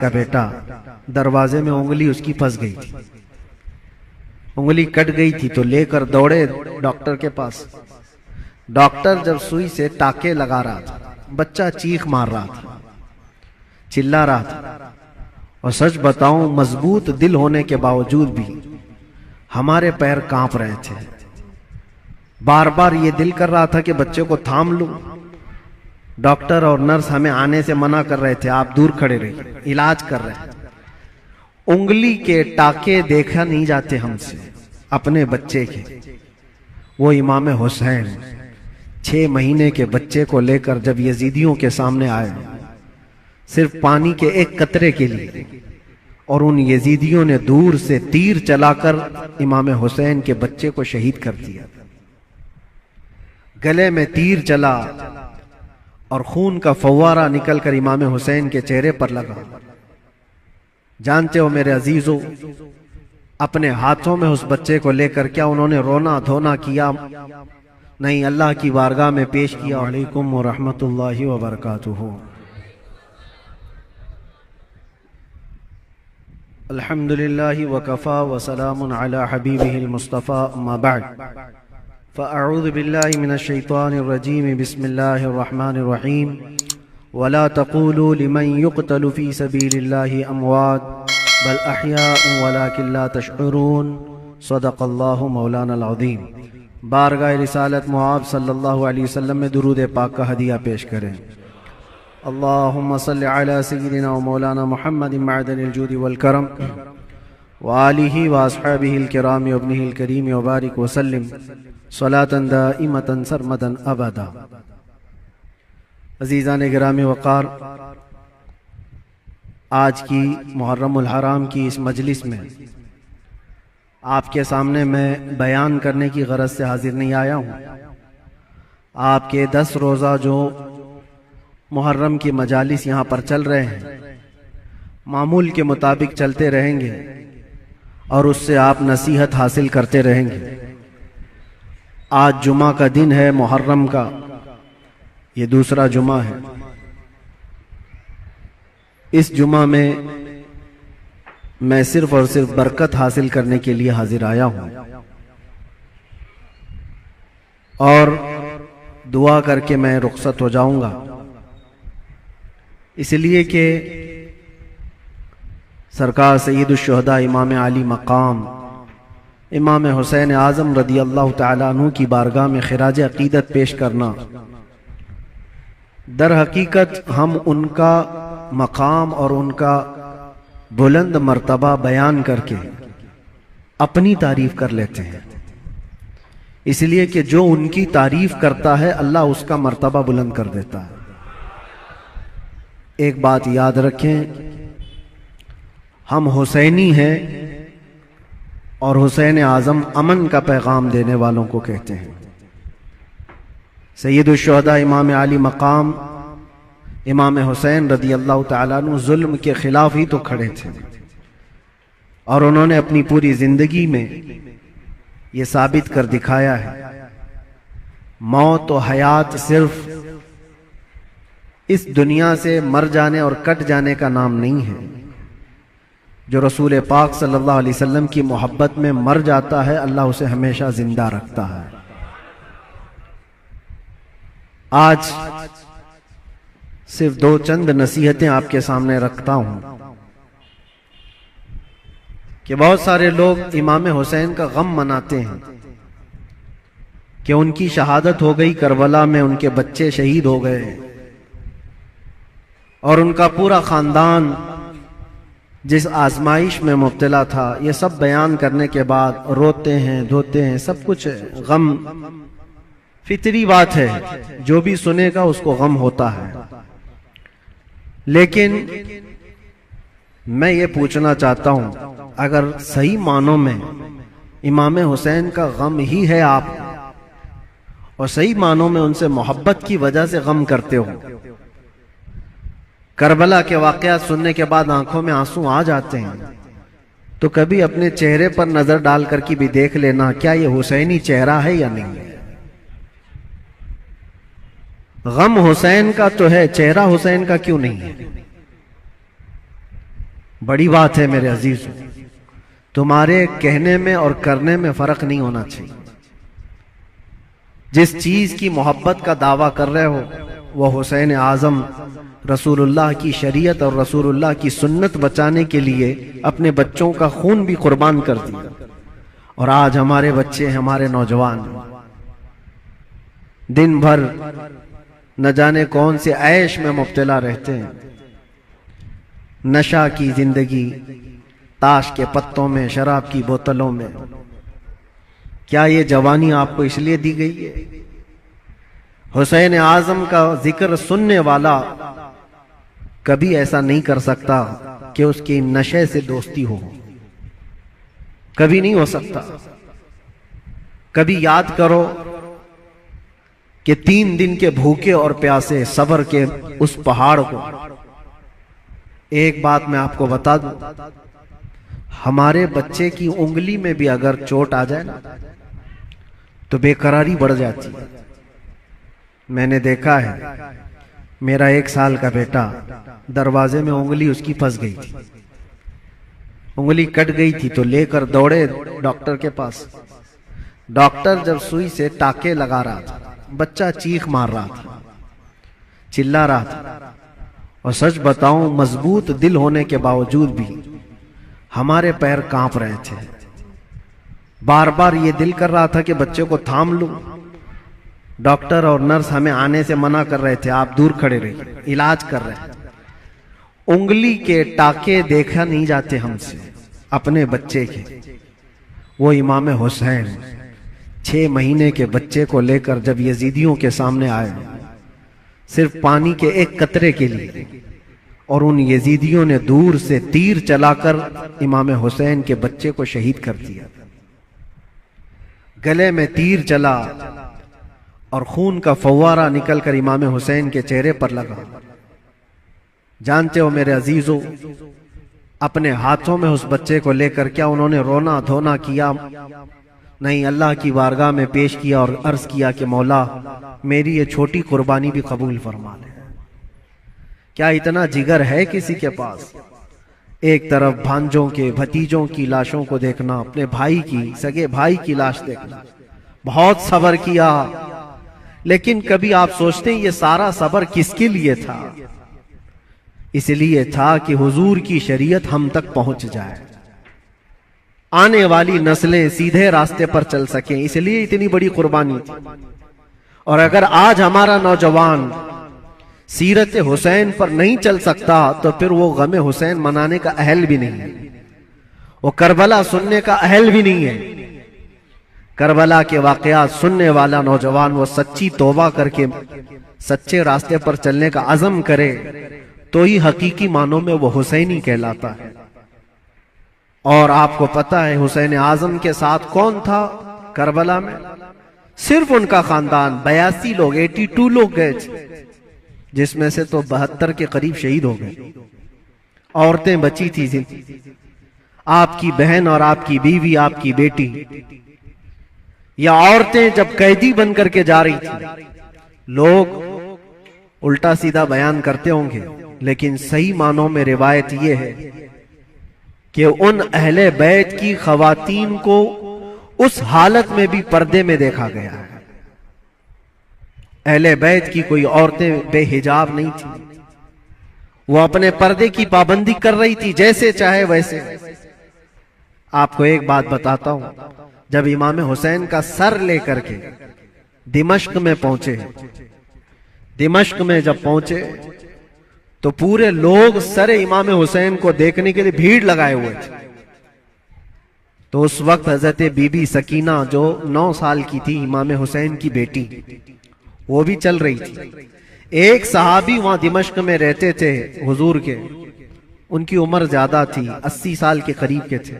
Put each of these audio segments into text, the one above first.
का बेटा दरवाजे में उंगली उसकी फंस गई थी, उंगली कट गई थी तो लेकर दौड़े डॉक्टर के पास। डॉक्टर जब सुई से टाके लगा रहा था, बच्चा चीख मार रहा था, चिल्ला रहा था। और सच बताऊं, मजबूत दिल होने के बावजूद भी हमारे पैर कांप रहे थे। बार बार ये दिल कर रहा था कि बच्चे को थाम लूं। डॉक्टर और नर्स हमें आने से मना कर रहे थे, आप दूर खड़े रहिए, इलाज कर रहे हैं। उंगली के टाके देखा नहीं जाते हमसे अपने बच्चे के। वो इमाम हुसैन 6 महीने के बच्चे को लेकर जब यजीदियों के सामने आए, सिर्फ पानी के एक कतरे के लिए, और उन यजीदियों ने दूर से तीर चलाकर इमाम हुसैन के बच्चे को शहीद कर दिया। गले में तीर चला और खून का फव्वारा निकलकर इमाम हुसैन के चेहरे पर लगा। जानते हो मेरे अजीजों, अपने हाथों में उस बच्चे को लेकर क्या उन्होंने रोना धोना किया? नहीं, अल्लाह की बारगाह में पेश किया। वालेकुम व रहमतुल्लाहि व बरकातुहू। अल्हम्दुलिल्लाहि व कफ़ा व सलामुन अला हबीबिहिल मुस्तफ़ा, अम्मा बअद। फ़अऊज़ु बिल्लाहि मिनश शैतानिर रजीम, बिस्मिल्लाहिर रहमानिर रहीम। वला तक़ूलू लिमन युक़तलु फ़ी सबीलिल्लाहि अमवात बल अहयाउन वलाकिन ला तशऊरून। सदक़ल्लाहु मौलानाल अज़ीम। बारगाह रिसालत मुआब सल्लल्लाहु अलैहि वसल्लम में दुरूद पाक का हदिया पेश करें। अल्लाहुम्मा सल्लि अला सय्यिदिना व मौलाना मुहम्मदिन मअदनिल जूदि वल करम व आलिहि व अस्हाबिहिल किराम व इब्निहिल करीम व बारिक व सल्लिम सलातन दाइमतन सरमदन अबदा। अज़ीज़ान गिरामी वक़ार, आज की मुहर्रमुल हराम की इस मजलिस में आपके सामने मैं बयान करने की गरज से हाजिर नहीं आया हूँ। आपके 10 रोज़ा जो मुहर्रम की मजालिस यहाँ पर चल रहे हैं, मामूल के मुताबिक चलते रहेंगे और उससे आप नसीहत हासिल करते रहेंगे। आज जुमा का दिन है, मुहर्रम का ये दूसरा जुमा है। इस जुमा में मैं सिर्फ और सिर्फ बरकत हासिल करने के लिए हाजिर आया हूं और दुआ करके मैं रुखसत हो जाऊंगा, इसलिए कि सरकार सय्यदुश शुहदा इमाम आली मकाम इमाम हुसैन आज़म रदी अल्लाह तआला अन्हु की बारगाह में खिराज अकीदत पेश करना, दर हकीकत हम उनका मकाम और उनका बुलंद मर्तबा बयान करके अपनी तारीफ कर लेते हैं। इसलिए कि जो उनकी तारीफ करता है अल्लाह उसका मर्तबा बुलंद कर देता है। एक बात याद रखें, हम हुसैनी हैं और हुसैन आज़म अमन का पैगाम देने वालों को कहते हैं। सय्यदुश शुहदा इमाम आली मकाम इमाम हुसैन रदी अल्लाह तआला अन्हु जुल्म के खिलाफ ही तो खड़े थे और उन्होंने अपनी पूरी जिंदगी में ये साबित कर दिखाया है, मौत और हयात सिर्फ इस दुनिया से मर जाने और कट जाने का नाम नहीं है। जो रसूल पाक सल्लल्लाहु अलैहि वसल्लम की मोहब्बत में मर जाता है, अल्लाह उसे हमेशा जिंदा रखता है। आज सिर्फ 2 चंद नसीहतें आपके सामने रखता हूं कि बहुत सारे लोग इमाम हुसैन का गम मनाते हैं कि उनकी शहादत हो गई, करबला में उनके बच्चे शहीद हो गए और उनका पूरा खानदान जिस आजमाइश में मुब्तला था। ये सब बयान करने के बाद रोते हैं, धोते हैं, सब कुछ गम फितरी बात है, जो भी सुनेगा उसको गम होता है। लेकिन मैं ये पूछना चाहता हूं, अगर सही मानों में इमाम हुसैन का गम ही है आप, और सही मानों में उनसे मोहब्बत की वजह से गम करते हो, करबला के वाकयात सुनने के बाद आंखों में आंसू आ जाते हैं, तो कभी अपने चेहरे पर नजर डाल करके भी देख लेना, क्या ये हुसैनी चेहरा है या नहीं। गम हुसैन का तो है, चेहरा हुसैन का क्यों नहीं है? बड़ी बात है मेरे अजीजों, तुम्हारे कहने में और करने में फर्क नहीं होना चाहिए। जिस चीज की मोहब्बत का दावा कर रहे हो वो हुसैन आजम रसूलुल्लाह की शरीयत और रसूलुल्लाह की सुन्नत बचाने के लिए अपने बच्चों का खून भी कुर्बान कर दिया। और आज हमारे बच्चे, हमारे नौजवान दिन भर न जाने कौन से ऐश में मुब्तला रहते हैं। नशा की जिंदगी, ताश के पत्तों में, शराब की बोतलों में। क्या ये जवानी आपको इसलिए दी गई है? हुसैन आजम का जिक्र सुनने वाला कभी ऐसा नहीं कर सकता कि उसकी नशे से दोस्ती हो, कभी नहीं हो सकता। कभी याद करो कि 3 दिन के भूखे और प्यासे सब्र के उस पहाड़ को। एक बात मैं आपको बता दूं, हमारे बच्चे की उंगली में भी अगर चोट आ जाए ना तो बेकरारी बढ़ जाती है। मैंने देखा है, मेरा 1 साल का बेटा, दरवाजे में उंगली उसकी फंस गई थी, उंगली कट गई थी तो लेकर दौड़े डॉक्टर के पास। डॉक्टर जब सुई से टाके लगा रहा था, बच्चा चीख मार रहा था, चिल्ला रहा था। और सच बताऊं, मजबूत दिल होने के बावजूद भी हमारे पैर कांप रहे थे। बार बार ये दिल कर रहा था कि बच्चे को थाम लूं। डॉक्टर और नर्स हमें आने से मना कर रहे थे, आप दूर खड़े रहिए, इलाज कर रहे हैं। उंगली के टाके देखा नहीं जाते हमसे अपने बच्चे के। वो इमाम हुसैन 6 महीने के बच्चे को लेकर जब यजीदियों के सामने आए, सिर्फ पानी के एक कतरे के लिए, और उन यजीदियों ने दूर से तीर चलाकर इमाम हुसैन के बच्चे को शहीद कर दिया। गले में तीर चला और खून का फव्वारा निकलकर इमाम हुसैन के चेहरे पर लगा। जानते हो मेरे अजीजों, अपने हाथों में उस बच्चे को लेकर क्या उन्होंने रोना धोना किया? नहीं, अल्लाह की बारगाह में पेश किया और अर्ज किया कि मौला मेरी ये छोटी कुर्बानी भी कबूल फरमा ले। क्या इतना जिगर है किसी के पास? एक तरफ भांजों के, भतीजों की लाशों को देखना, अपने भाई की, सगे भाई की लाश देखना, बहुत सब्र किया। लेकिन कभी आप सोचते हैं ये सारा सब्र किसके लिए था? इसलिए था कि हुजूर की शरीयत हम तक पहुंच जाए, आने वाली नस्लें सीधे रास्ते पर चल सकें, इसलिए इतनी बड़ी कुर्बानी थी। और अगर आज हमारा नौजवान सीरत हुसैन पर नहीं चल सकता तो फिर वो गमे हुसैन मनाने का अहल भी नहीं है, वो करबला सुनने का अहल भी नहीं है। करबला के वाकयात सुनने वाला नौजवान वो सच्ची तौबा करके सच्चे रास्ते पर चलने का अज़म करे तो ही हकीकी मानों में वो हुसैनी कहलाता है। और आपको पता है हुसैन आजम के साथ कौन था करबला में? सिर्फ उनका खानदान। 82 लोग, 82 लोग गए थे, जिसमें से तो 72 के करीब शहीद हो गए। औरतें बची थी, आपकी बहन और आपकी बीवी, आपकी बेटी, या औरतें जब कैदी बन करके जा रही थी। लोग उल्टा सीधा बयान करते होंगे, लेकिन सही मानों में रिवायत यह है कि उन अहले बैत की खवातीन को उस हालत में भी पर्दे में देखा गया है। अहले बैत की कोई औरतें बेहिजाब नहीं थी, वो अपने पर्दे की पाबंदी कर रही थी, जैसे चाहे वैसे। आपको एक बात बताता हूं, जब इमाम हुसैन का सर लेकर के दिमश्क में पहुंचे, दिमश्क में जब पहुंचे तो पूरे लोग सर इमाम हुसैन को देखने के लिए भीड़ लगाए हुए थे। तो उस वक्त हजरत बीबी सकीना जो 9 साल की थी, इमाम हुसैन की बेटी, वो भी चल रही थी। एक सहाबी वहां दिमश्क में रहते थे हुजूर के, उनकी उम्र ज्यादा थी, 80 साल के करीब के थे।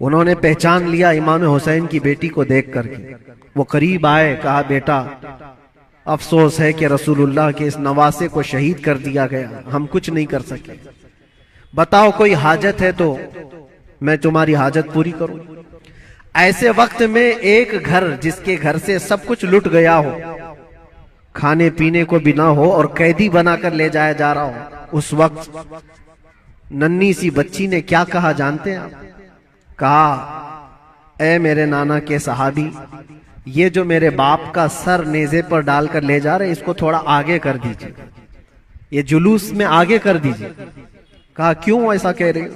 उन्होंने पहचान लिया इमाम हुसैन की बेटी को देख करके। वो करीब आए, कहा बेटा अफसोस है कि रसूलुल्लाह के इस नवासे को शहीद कर दिया गया, हम कुछ नहीं कर सके। बताओ कोई हाजत है तो मैं तुम्हारी हाजत पूरी करूं। ऐसे वक्त में एक घर, जिसके घर से सब कुछ लुट गया हो, खाने पीने को भी ना हो और कैदी बनाकर ले जाया जा रहा हो, उस वक्त नन्ही सी बच्ची ने क्या कहा जानते हैं आप? कहा, ए मेरे नाना के सहाबी, ये जो मेरे बाप का सर नेजे पर डालकर ले जा रहे, इसको थोड़ा आगे कर दीजिए, ये जुलूस में आगे कर दीजिए। कहा, क्यों ऐसा कह रहे हो?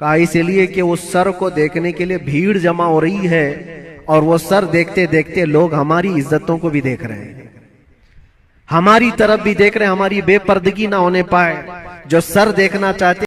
कहा, इसलिए कि उस सर को देखने के लिए भीड़ जमा हो रही है, और वो सर देखते देखते लोग हमारी इज्जतों को भी देख रहे हैं, हमारी तरफ भी देख रहे हैं, हमारी बेपर्दगी ना होने पाए। जो सर देखना चाहते